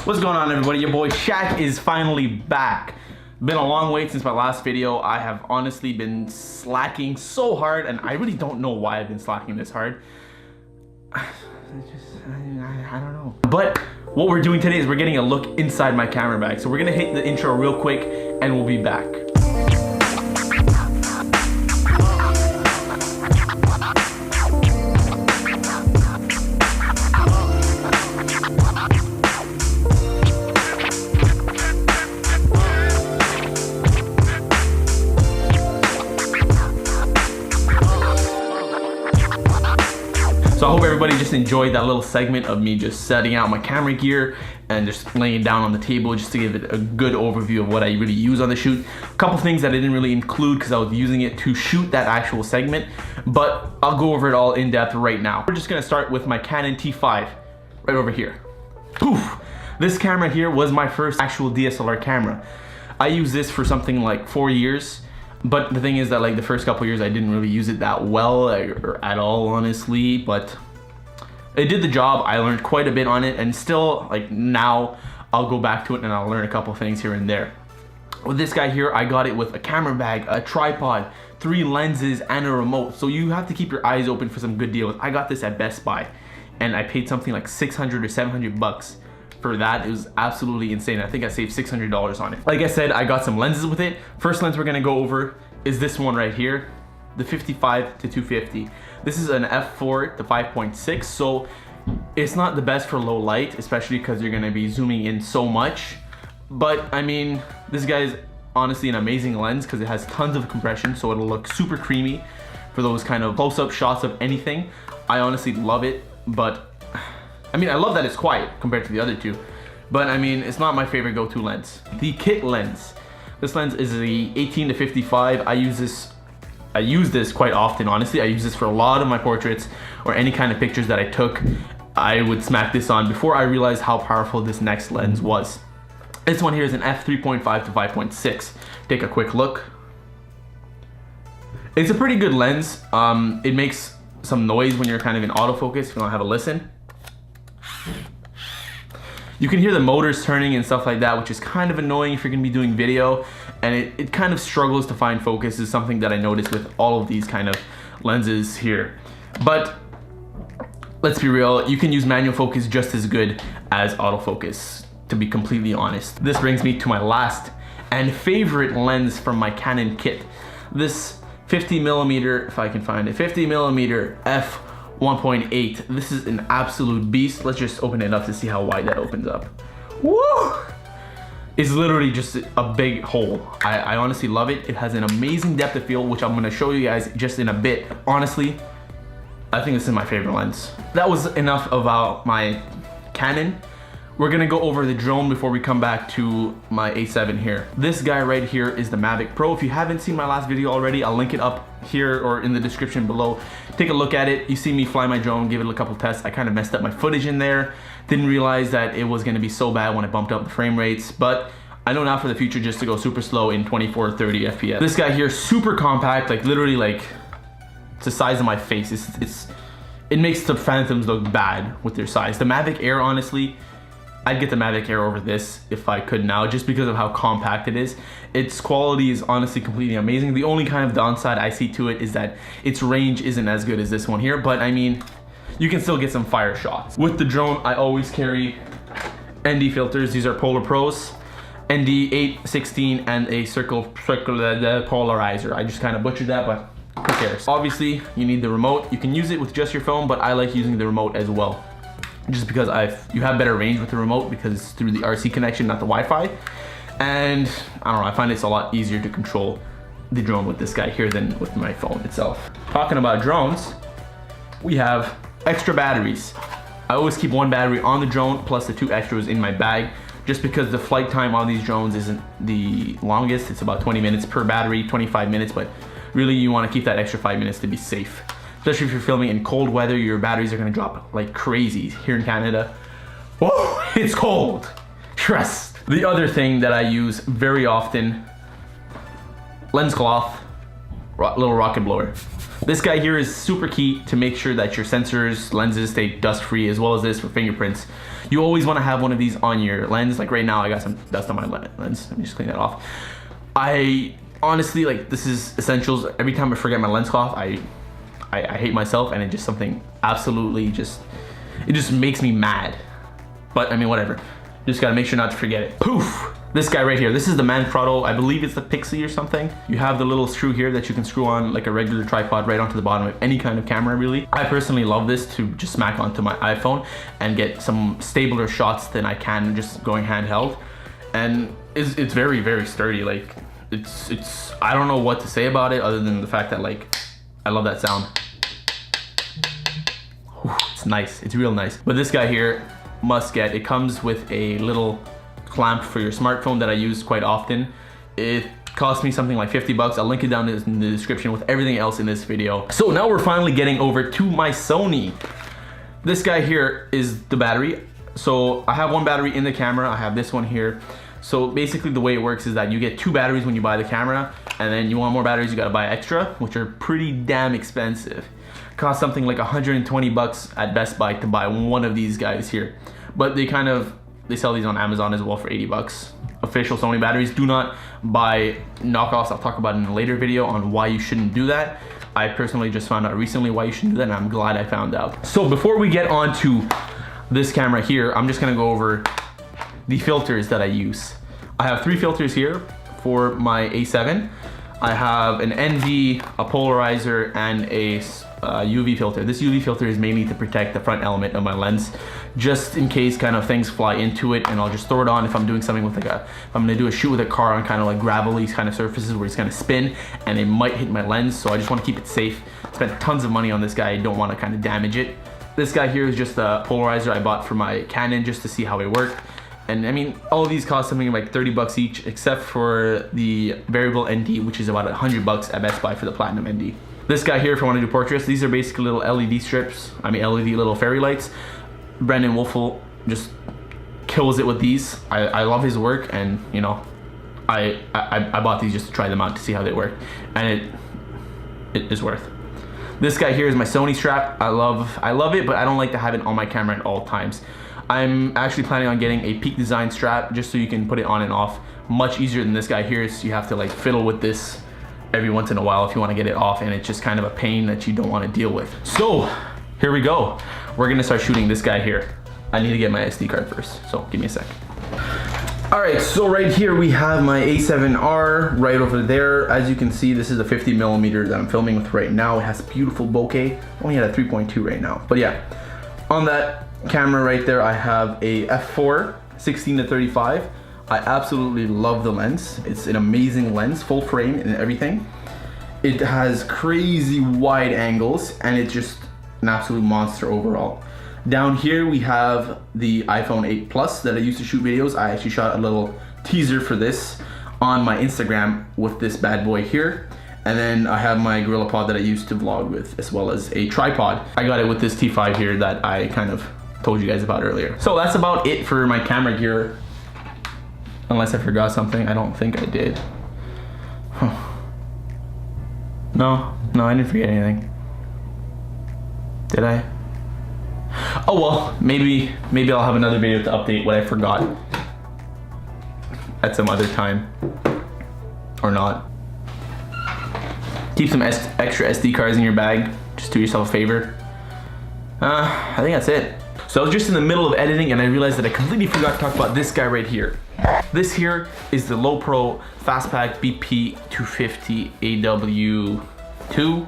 What's going on, everybody? Your boy Shaq is finally back. Been a long wait since my last video. I have honestly been slacking so hard, and I really don't know why I've been slacking this hard. I don't know. But what we're doing today is we're getting a look inside my camera bag. So we're gonna hit the intro real quick and we'll be back. So I hope everybody just enjoyed that little segment of me just setting out my camera gear and just laying it down on the table just to give it a good overview of what I really use on the shoot. A couple things that I didn't really include because I was using it to shoot that actual segment, but I'll go over it all in depth right now. We're just gonna start with my Canon T5 right over here. Poof! This camera here was my first actual DSLR camera. I used this for something like 4 years. But the thing is that like the first couple years I didn't really use it that well or at all, honestly, but it did the job. I learned quite a bit on it, and still like now I'll go back to it and I'll learn a couple things here and there. With this guy here, I got it with a camera bag, a tripod, 3 lenses, and a remote. So you have to keep your eyes open for some good deals. I got this at Best Buy and I paid something like 600 or 700 bucks. For that. It was absolutely insane. I think I saved $600 on it. Like I said, I got some lenses with it. First lens we're gonna go over is this one right here, the 55 to 250. This is an f4 to 5.6, so it's not the best for low light, especially because you're gonna be zooming in so much. But I mean, this guy is honestly an amazing lens because it has tons of compression, so it'll look super creamy for those kind of close-up shots of anything. I honestly love it, but I mean, I love that it's quiet compared to the other two, but I mean, it's not my favorite go-to lens. The kit lens. This lens is the 18 to 55. I use this quite often, honestly. I use this for a lot of my portraits or any kind of pictures that I took. I would smack this on before I realized how powerful this next lens was. This one here is an f3.5 to 5.6. Take a quick look. It's a pretty good lens. It makes some noise when you're kind of in autofocus. If you want to have a listen. You can hear the motors turning and stuff like that, which is kind of annoying if you're gonna be doing video, and it kind of struggles to find focus, is something that I noticed with all of these kind of lenses here. But let's be real, you can use manual focus just as good as autofocus, to be completely honest. This brings me to my last and favorite lens from my Canon kit. This 50mm, if I can find it, 50mm f 1.8. This is an absolute beast. Let's just open it up to see how wide that opens up. Woo! It's literally just a big hole. I honestly love it. It has an amazing depth of field, which I'm gonna show you guys just in a bit. Honestly, I think this is my favorite lens. That was enough about my Canon. We're gonna go over the drone before we come back to my A7 here. This guy right here is the Mavic Pro. If you haven't seen my last video already, I'll link it up here or in the description below. Take a look at it. You see me fly my drone, give it a couple tests. I kind of messed up my footage in there. Didn't realize that it was gonna be so bad when I bumped up the frame rates, but I know now for the future just to go super slow in 24 or 30 FPS. This guy here, super compact, like literally like it's the size of my face. It makes the Phantoms look bad with their size. The Mavic Air, honestly, I'd get the Mavic Air over this if I could now, just because of how compact it is. Its quality is honestly completely amazing. The only kind of downside I see to it is that its range isn't as good as this one here, but I mean, you can still get some fire shots. With the drone, I always carry ND filters. These are Polar Pros, ND 8, 16, and a circle polarizer. I just kind of butchered that, but who cares? Obviously, you need the remote. You can use it with just your phone, but I like using the remote as well, just because you have better range with the remote because it's through the RC connection, not the Wi-Fi. And I don't know, I find it's a lot easier to control the drone with this guy here than with my phone itself. Talking about drones, we have extra batteries. I always keep 1 battery on the drone plus the 2 extras in my bag, just because the flight time on these drones isn't the longest. It's about 20 minutes per battery, 25 minutes, but really you want to keep that extra 5 minutes to be safe. Especially if you're filming in cold weather, your batteries are gonna drop like crazy. Here in Canada, whoa, it's cold. Trust. The other thing that I use very often, lens cloth, little rocket blower. This guy here is super key to make sure that your sensors, lenses stay dust free, as well as this for fingerprints. You always want to have one of these on your lens. Like right now, I got some dust on my lens. Let me just clean that off. I honestly, like, this is essentials. Every time I forget my lens cloth, I hate myself, and it's just something absolutely it just makes me mad. But I mean, whatever. Just gotta make sure not to forget it. Poof! This guy right here, this is the Manfrotto. I believe it's the Pixie or something. You have the little screw here that you can screw on like a regular tripod right onto the bottom of any kind of camera, really. I personally love this to just smack onto my iPhone and get some stabler shots than I can just going handheld. And it's very, very sturdy. Like, it's I don't know what to say about it other than the fact that, like, I love that sound. Whew, it's nice, it's real nice. But this guy here, must get. It comes with a little clamp for your smartphone that I use quite often. It cost me something like 50 bucks. I'll link it down in the description with everything else in this video. So now we're finally getting over to my Sony. This guy here is the battery. So I have one battery in the camera. I have this one here. So basically the way it works is that you get 2 batteries when you buy the camera, and then you want more batteries, you gotta buy extra, which are pretty damn expensive. Cost something like 120 bucks at Best Buy to buy one of these guys here. But they sell these on Amazon as well for 80 bucks. Official Sony batteries. Do not buy knockoffs. I'll talk about in a later video on why you shouldn't do that. I personally just found out recently why you shouldn't do that, and I'm glad I found out. So before we get on to this camera here, I'm just gonna go over the filters that I use. I have 3 filters here for my A7. I have an ND, a polarizer, and a UV filter. This UV filter is mainly to protect the front element of my lens, just in case kind of things fly into it, and I'll just throw it on if I'm doing something with like if I'm gonna do a shoot with a car on kind of like gravelly kind of surfaces where it's gonna spin and it might hit my lens. So I just want to keep it safe. Spent tons of money on this guy. I don't want to kind of damage it. This guy here is just a polarizer I bought for my Canon just to see how it worked. And I mean, all of these cost something like 30 bucks each, except for the variable ND, which is about 100 bucks at Best Buy for the Platinum ND. This guy here, if I want to do portraits, these are basically little LED strips. I mean, LED little fairy lights. Brendan Wolfel just kills it with these. I love his work, and you know, I bought these just to try them out to see how they work, and it is worth. This guy here is my Sony strap. I love it, but I don't like to have it on my camera at all times. I'm actually planning on getting a Peak Design strap just so you can put it on and off. Much easier than this guy here, so you have to like fiddle with this every once in a while if you want to get it off, and it's just kind of a pain that you don't want to deal with. So here we go. We're gonna start shooting this guy here. I need to get my SD card first, so give me a sec. All right, so right here we have my A7R right over there. As you can see, this is a 50mm that I'm filming with right now. It has beautiful bokeh. Only at a 3.2 right now, but yeah. On that camera right there, I have a f4 16-35. I absolutely love the lens. It's an amazing lens, full frame and everything. It has crazy wide angles, and it's just an absolute monster overall. Down here we have the iPhone 8 Plus that I used to shoot videos. I actually shot a little teaser for this on my Instagram with this bad boy here. And then I have my GorillaPod that I used to vlog with, as well as a tripod. I got it with this T5 here that I kind of told you guys about earlier. So that's about it for my camera gear. Unless I forgot something. I don't think I did. Huh. No, I didn't forget anything. Did I? Oh well, maybe I'll have another video to update what I forgot at some other time. Or not. Keep some extra SD cards in your bag. Just do yourself a favor. I think that's it. So I was just in the middle of editing and I realized that I completely forgot to talk about this guy right here. This here is the Low Pro Fastpack BP 250 AW2.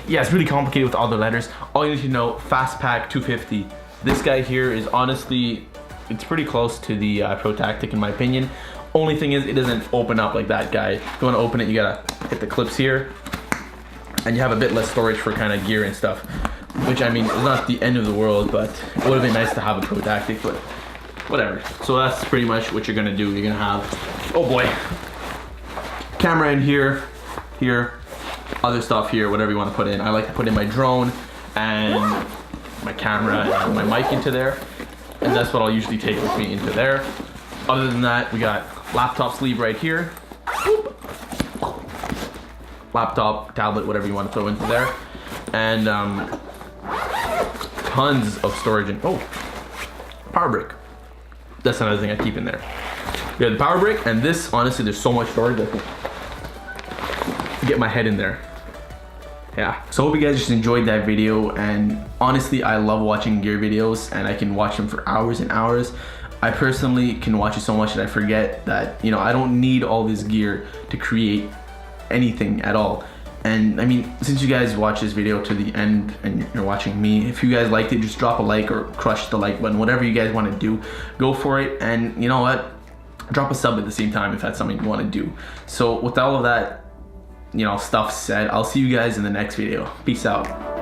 Yeah, it's really complicated with all the letters. All you need to know, Fastpack 250. This guy here is honestly, it's pretty close to the Pro Tactic in my opinion. Only thing is, it doesn't open up like that guy. If you want to open it, you gotta hit the clips here, and you have a bit less storage for kind of gear and stuff. Which I mean, is not the end of the world, but it would have been nice to have a Pro Tactic, but whatever. So that's pretty much what you're gonna do. You're gonna have, oh boy, camera in here, other stuff here, whatever you want to put in. I like to put in my drone and my camera and my mic into there, and that's what I'll usually take with me into there. Other than that, we got laptop sleeve right here. Whoop. Laptop, tablet, whatever you want to throw into there, and tons of storage. And oh, power brick. That's another thing I keep in there. We have the power brick, and this, honestly, there's so much storage I can get my head in there. Yeah, so I hope you guys just enjoyed that video, and honestly, I love watching gear videos, and I can watch them for hours and hours. I personally can watch it so much that I forget that, you know, I don't need all this gear to create anything at all. And I mean, since you guys watch this video to the end and you're watching me, if you guys liked it, just drop a like or crush the like button, whatever you guys want to do, go for it. And you know what, drop a sub at the same time if that's something you want to do. So with all of that, you know, stuff said, I'll see you guys in the next video. Peace out.